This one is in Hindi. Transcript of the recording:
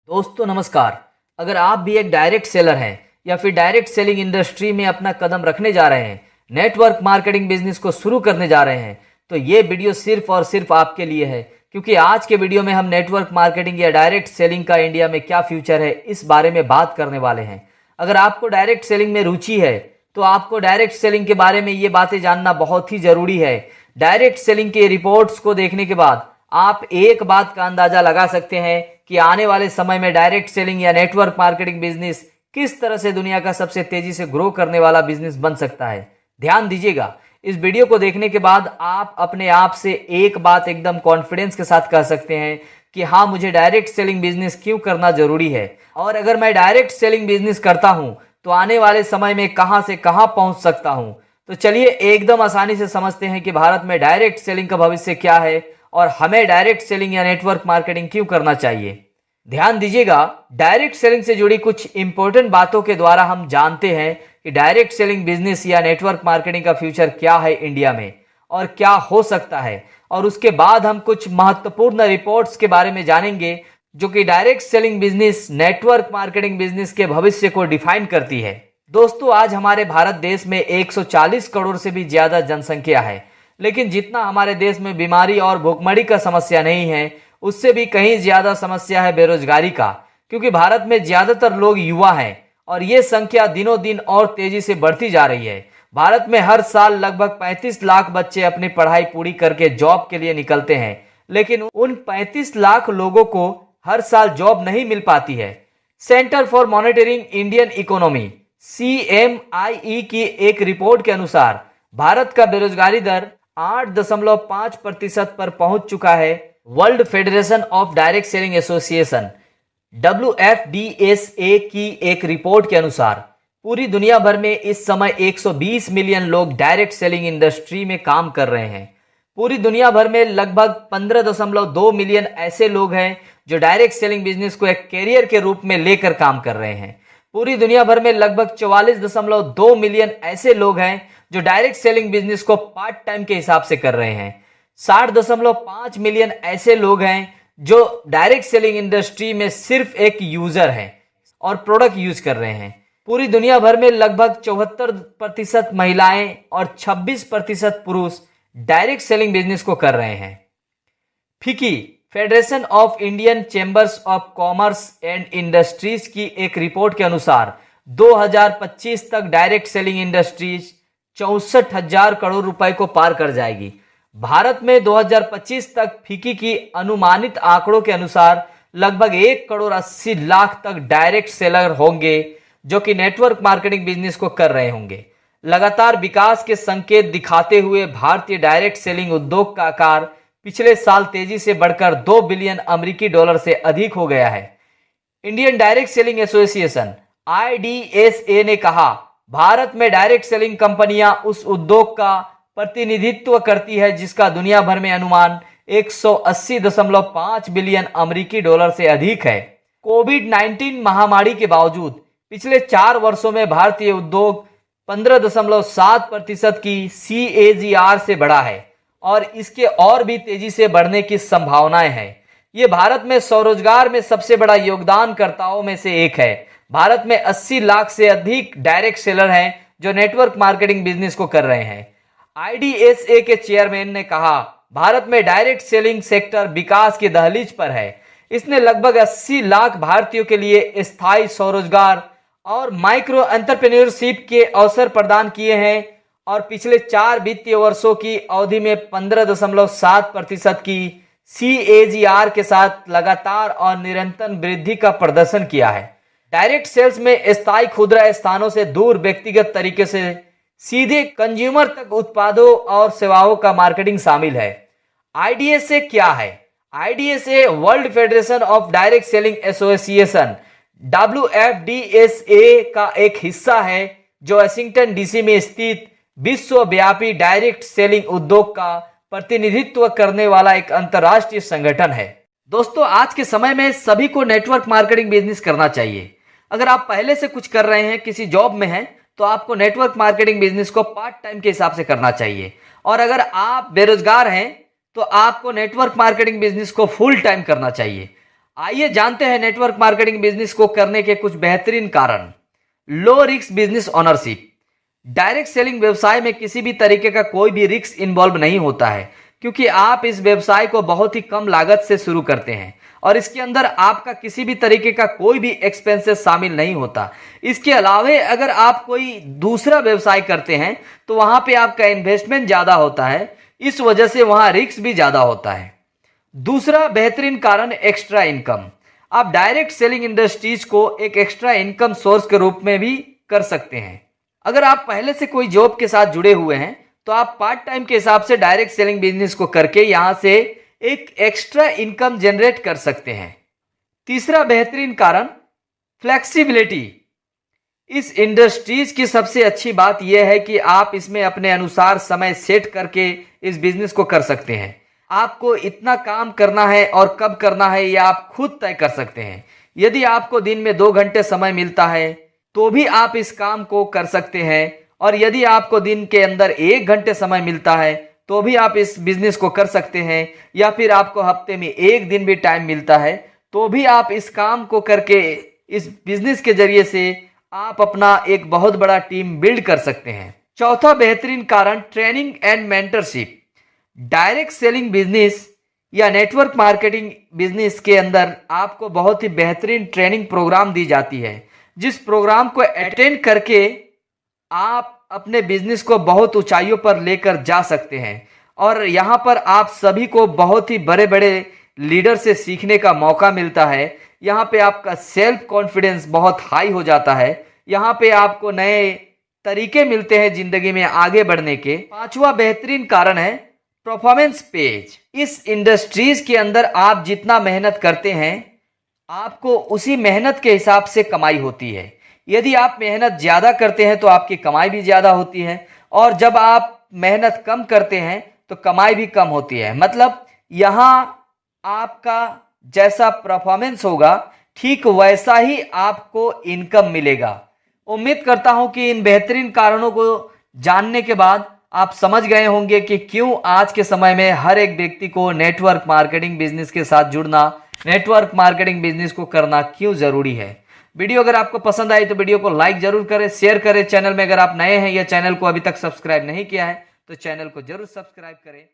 दोस्तों नमस्कार। अगर आप भी एक डायरेक्ट सेलर हैं या फिर डायरेक्ट सेलिंग इंडस्ट्री में अपना कदम रखने जा रहे हैं, नेटवर्क मार्केटिंग बिजनेस को शुरू करने जा रहे हैं, तो ये वीडियो सिर्फ और सिर्फ आपके लिए है। क्योंकि आज के वीडियो में हम नेटवर्क मार्केटिंग या डायरेक्ट सेलिंग का इंडिया में क्या फ्यूचर है, इस बारे में बात करने वाले हैं। अगर आपको डायरेक्ट सेलिंग में रुचि है तो आपको डायरेक्ट सेलिंग के बारे में ये बातें जानना बहुत ही जरूरी है। डायरेक्ट सेलिंग के रिपोर्ट्स को देखने के बाद आप एक बात का अंदाजा लगा सकते हैं कि आने वाले समय में डायरेक्ट सेलिंग या नेटवर्क मार्केटिंग बिजनेस किस तरह से दुनिया का सबसे तेजी से ग्रो करने वाला बिजनेस बन सकता है। ध्यान दीजिएगा, इस वीडियो को देखने के बाद आप अपने आप से एक बात एकदम कॉन्फिडेंस के साथ कह सकते हैं कि हाँ, मुझे डायरेक्ट सेलिंग बिजनेस क्यों करना जरूरी है, और अगर मैं डायरेक्ट सेलिंग बिजनेस करता हूं तो आने वाले समय में कहां से कहां पहुंच सकता हूं। तो चलिए एकदम आसानी से समझते हैं कि भारत में डायरेक्ट सेलिंग का भविष्य क्या है और हमें डायरेक्ट सेलिंग या नेटवर्क मार्केटिंग क्यों करना चाहिए। ध्यान दीजिएगा, डायरेक्ट सेलिंग से जुड़ी कुछ इंपॉर्टेंट बातों के द्वारा हम जानते हैं कि डायरेक्ट सेलिंग बिजनेस या नेटवर्क मार्केटिंग का फ्यूचर क्या है इंडिया में और क्या हो सकता है, और उसके बाद हम कुछ महत्वपूर्ण रिपोर्ट्स के बारे में जानेंगे जो कि direct selling business network marketing business के भविष्य को डिफाइन करती है। दोस्तों, आज हमारे भारत देश में 140 करोड़ से भी ज्यादा जनसंख्या है, लेकिन जितना हमारे देश में बीमारी और भूखमरी का समस्या नहीं है, उससे भी कहीं ज्यादा समस्या है बेरोजगारी का। क्योंकि भारत में ज्यादातर लोग युवा हैं और ये संख्या दिनों दिन और तेजी से बढ़ती जा रही है। भारत में हर साल लगभग 35 लाख बच्चे अपनी पढ़ाई पूरी करके जॉब के लिए निकलते हैं, लेकिन उन 35 लाख लोगों को हर साल जॉब नहीं मिल पाती है। Centre for monitoring Indian economy CMIE की एक रिपोर्ट के अनुसार भारत का बेरोजगारी दर 8.5% पर पहुंच चुका है। World federation of direct selling association WFDSA की एक रिपोर्ट के अनुसार पूरी दुनिया भर में इस समय 120 मिलियन लोग डायरेक्ट सेलिंग इंडस्ट्री में काम कर रहे हैं। पूरी दुनिया भर में लगभग 15.2 मिलियन ऐसे लोग हैं जो डायरेक्ट सेलिंग बिजनेस को एक कैरियर के रूप में लेकर काम कर रहे हैं। पूरी दुनिया भर में लगभग 44.2 मिलियन ऐसे लोग हैं जो डायरेक्ट सेलिंग बिजनेस को पार्ट टाइम के हिसाब से कर रहे हैं। 60.5 मिलियन ऐसे लोग हैं जो डायरेक्ट सेलिंग इंडस्ट्री में सिर्फ एक यूजर हैं और प्रोडक्ट यूज कर रहे हैं। पूरी दुनिया भर में लगभग 74% महिलाएं और 26% पुरुष डायरेक्ट सेलिंग बिजनेस को कर रहे हैं। फिकी federation of Indian chambers of commerce and industries की एक रिपोर्ट के अनुसार 2025 तक डायरेक्ट सेलिंग इंडस्ट्रीज 64,000 करोड़ रुपए को पार कर जाएगी। भारत में 2025 तक फिकी की अनुमानित आंकड़ों के अनुसार लगभग 1,80,00,000 तक डायरेक्ट सेलर होंगे जो कि नेटवर्क मार्केटिंग बिजनेस को कर रहे होंगे। लगातार विकास के संकेत दिखाते हुए भारतीय डायरेक्ट सेलिंग उद्योग का आकार पिछले साल तेजी से बढ़कर $2 बिलियन अमेरिकी डॉलर से अधिक हो गया है। Indian direct selling association IDSA ने कहा, भारत में डायरेक्ट सेलिंग कंपनियां उस उद्योग का प्रतिनिधित्व करती है जिसका दुनिया भर में अनुमान 180.5 बिलियन अमेरिकी डॉलर से अधिक है। कोविड-19 महामारी के बावजूद पिछले 4 वर्षों में भारतीय उद्योग 15.7% की CAGR से बढ़ा है और इसके और भी तेजी से बढ़ने की संभावनाएं हैं। ये भारत में स्वरोजगार में सबसे बड़ा योगदानकर्ताओं में से एक है। भारत में 80 लाख से अधिक डायरेक्ट सेलर हैं जो नेटवर्क मार्केटिंग बिजनेस को कर रहे हैं। IDSA के चेयरमैन ने कहा, भारत में डायरेक्ट सेलिंग सेक्टर विकास की दहलीज पर है। इसने लगभग 80 लाख भारतीयों के लिए स्थायी स्वरोजगार और माइक्रो एंटरप्रेन्योरशिप के अवसर प्रदान किए हैं और पिछले 4 वित्तीय वर्षों की अवधि में 15.7% की CAGR के साथ लगातार और निरंतर वृद्धि का प्रदर्शन किया है। डायरेक्ट सेल्स में स्थायी खुदरा स्थानों से दूर व्यक्तिगत तरीके से सीधे कंज्यूमर तक उत्पादों और सेवाओं का मार्केटिंग शामिल है। IDSA क्या है? IDSA world federation of direct selling association WFDSA का एक हिस्सा है जो वाशिंगटन DC में स्थित विश्वव्यापी डायरेक्ट सेलिंग उद्योग का प्रतिनिधित्व करने वाला एक अंतरराष्ट्रीय संगठन है। दोस्तों, आज के समय में सभी को नेटवर्क मार्केटिंग बिजनेस करना चाहिए। अगर आप पहले से कुछ कर रहे हैं, किसी जॉब में हैं, तो आपको नेटवर्क मार्केटिंग बिजनेस को पार्ट टाइम के हिसाब से करना चाहिए। और अगर आप बेरोजगार हैं तो आपको नेटवर्क मार्केटिंग बिजनेस को फुल टाइम करना चाहिए। आइए जानते हैं नेटवर्क मार्केटिंग बिजनेस को करने के कुछ बेहतरीन कारण। Low risk business ownership. Direct selling व्यवसाय में किसी भी तरीके का कोई भी रिस्क इन्वॉल्व नहीं होता है, क्योंकि आप इस व्यवसाय को बहुत ही कम लागत से शुरू करते हैं और इसके अंदर आपका किसी भी तरीके का कोई भी एक्सपेंसेस शामिल नहीं होता। इसके अलावा अगर आप कोई दूसरा व्यवसाय करते हैं तो वहां पे आपका इन्वेस्टमेंट ज्यादा होता है, इस वजह से वहां रिस्क भी ज्यादा होता है। दूसरा बेहतरीन कारण एक्स्ट्रा इनकम। आप डायरेक्ट सेलिंग इंडस्ट्रीज को एक एक्स्ट्रा इनकम सोर्स के रूप में भी कर सकते हैं। अगर आप पहले से कोई जॉब के साथ जुड़े हुए हैं तो आप पार्ट टाइम के हिसाब से डायरेक्ट सेलिंग बिजनेस को करके यहां से एक एक्स्ट्रा इनकम जनरेट कर सकते हैं। तीसरा बेहतरीन कारण फ्लेक्सिबिलिटी। इस इंडस्ट्रीज की सबसे अच्छी बात यह है कि आप इसमें अपने अनुसार समय सेट करके इस बिजनेस को कर सकते हैं। आपको इतना काम करना है और कब करना है यह आप खुद तय कर सकते हैं। यदि आपको दिन में 2 घंटे समय मिलता है तो भी आप इस काम को कर सकते हैं, और यदि आपको दिन के अंदर 1 घंटे समय मिलता है तो भी आप इस बिजनेस को कर सकते हैं, या फिर आपको हफ्ते में 1 दिन भी टाइम मिलता है तो भी आप इस काम को करके इस बिजनेस के जरिए से आप अपना एक बहुत बड़ा टीम बिल्ड कर सकते हैं। चौथा बेहतरीन कारण training and mentorship. Direct selling business या नेटवर्क मार्केटिंग बिजनेस के अंदर आपको बहुत ही बेहतरीन ट्रेनिंग प्रोग्राम दी जाती है, जिस प्रोग्राम को अटेंड करके आप अपने बिजनेस को बहुत ऊंचाइयों पर लेकर जा सकते हैं। और यहाँ पर आप सभी को बहुत ही बड़े बड़े लीडर से सीखने का मौका मिलता है। यहाँ पे आपका सेल्फ कॉन्फिडेंस बहुत हाई हो जाता है। यहाँ पे आपको नए तरीके मिलते हैं जिंदगी में आगे बढ़ने के। पांचवा बेहतरीन कारण है परफॉर्मेंस पेज। इस इंडस्ट्रीज के अंदर आप जितना मेहनत करते हैं आपको उसी मेहनत के हिसाब से कमाई होती है। यदि आप मेहनत ज्यादा करते हैं तो आपकी कमाई भी ज्यादा होती है, और जब आप मेहनत कम करते हैं तो कमाई भी कम होती है। मतलब यहाँ आपका जैसा परफॉर्मेंस होगा ठीक वैसा ही आपको इनकम मिलेगा। उम्मीद करता हूं कि इन बेहतरीन कारणों को जानने के बाद आप समझ गए होंगे कि क्यों आज के समय में हर एक व्यक्ति को नेटवर्क मार्केटिंग बिजनेस के साथ जुड़ना, नेटवर्क मार्केटिंग बिजनेस को करना क्यों जरूरी है। वीडियो अगर आपको पसंद आई तो वीडियो को लाइक जरूर करें, शेयर करें। चैनल में अगर आप नए हैं या चैनल को अभी तक सब्सक्राइब नहीं किया है तो चैनल को जरूर सब्सक्राइब करें।